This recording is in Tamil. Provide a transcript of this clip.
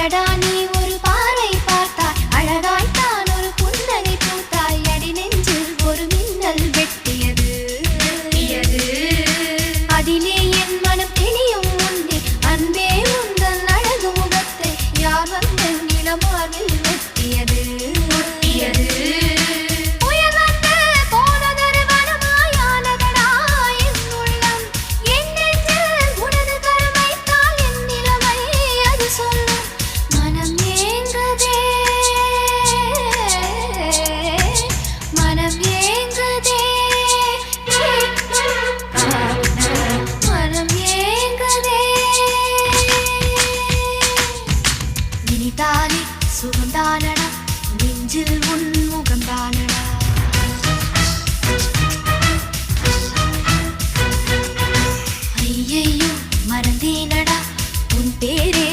அடடா நீ ஒரு பார்வை பார்த்தாய், அழகாய்த்தான் ஒரு புன்னகை பூத்தாய், அடி நெஞ்சில் ஒரு மின்னல் வெட்டியது. அதிலே என் மனம் தெளியும் முன்னே அன்பே உந்தன் அழகு முகத்தை யார் வந்து நிலமாவில் வெட்டியது. தானே சுகந்தானடா நெஞ்சில் உன் முகம்தானடா. ஐயையோ மறந்தேனடா உன் பேரே